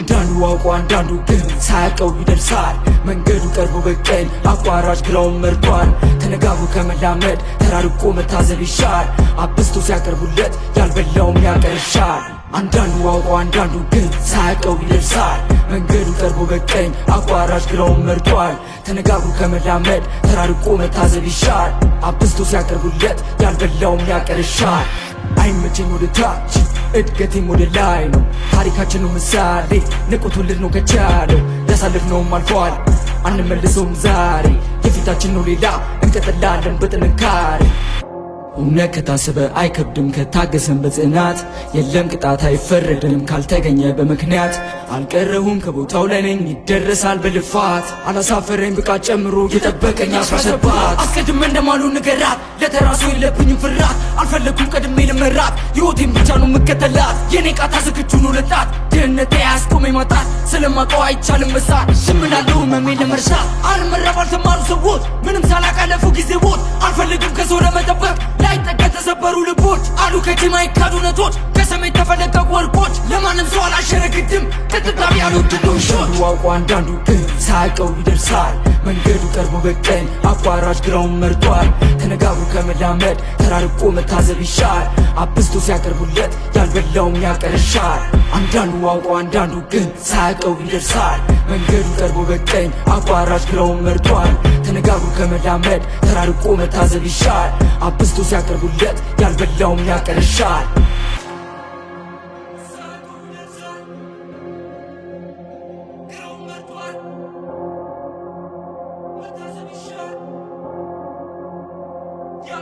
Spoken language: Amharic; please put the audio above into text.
አንዳንዱ አውቆ አንዳንዱ ግን ሳያውቀው ይደርሳል። መንገዱ ቀርቦ በቀኝ አቋራጭ ግራውን መርጧል። ተነጋግሮ ከመላመድ ተራርቆ መታዘብ ይሻል። አብስቶ ሲያቀርቡለት ያልበላውም ያቀርሻል። አንዳንዱ አውቆ አንዳንዱ ግን ሳያውቀው ይደርሳል። መንገዱ ቀርቦ በቀኝ አቋራጭ ግራውን መርጧል። ተነጋግሮ ከመላመድ ተራርቆ መታዘብ ይሻል። አብስቶ ሲያቀርቡለት ያልበላውም ያቀርሻል። አይመቸኝ ወደ ታች እድገቴም ወደ ላይ ነው። ታሪካችን ነው ምሳሌ ንቁ ትውልድ ነው ከቻለው። ያሳለፍነውም አልፏል አንመልሰውም ዛሬ። የፊታችን ነው ሌላ እንቀጥላለን በጥንካሬ። እውነት ከታሰበ አይከብድም ከታገሰን በጽናት። የለም ቅጣት አይፈረድም ካልተገኘ በምክንያት። አልቀረሁም ከቦታው ላይ ነኝ ይደረሳል በልፋት። አላሳፈረኝ ብቃት ጨምሮ የጠበቀኝ 17 አስቀድሜ እንደማሉ ንገራት ለተራሱ የለብኝም ፍራት። አልፈለኩም ቀድሜ ልመራት ሕይወቴን ብቻ ነው ምከተላት። የኔ ቃታ ዝግጁ ነው ለጣት ድህነቴ አያስቆመኝ ማጣት። ስለማውቀው አይቻልም መሳት ሽምናለሁ ህመሜን ለመርሳት። አልመረብ አልተማሩ ሰዎች ምንም ሳላቃለፉ ጊዜ ቦት አልፈልግም ከሰው ለመጠበቅ ላይጠጋ ተሰበሩ ልቦች አሉ ከጅማ ይካዱ እውነቶች ከሰሜን ተፈለቀቁ ወርቆች። ለማንም ሰው አላሸረግድም ተጥጣቢ ያልወድነው ሾች። አውቆ አንዳንዱ ግን ሳያውቀው ይደርሳል። መንገዱ ቀርቦ በቀኝ አቋራጭ ግራውን መርጧል። ተነጋግሮ ከመላመድ ተራርቆ መታዘብ ይሻል። አብስቶ ሲያቀርቡለት ያልበላውም ያቀርሻል። አንዳንዱ አውቆ አንዳንዱ ግን ሳያውቀው ይደርሳል። መንገዱ ቀርቦ በቀኝ አቋራጭ ግራውን መርጧል። ተነጋግሮ ከመላመድ ተራርቆ መታዘብ ይሻል። አብስቶ ሲያቀርቡለት ያልበላውም ያቀርሻል። Yo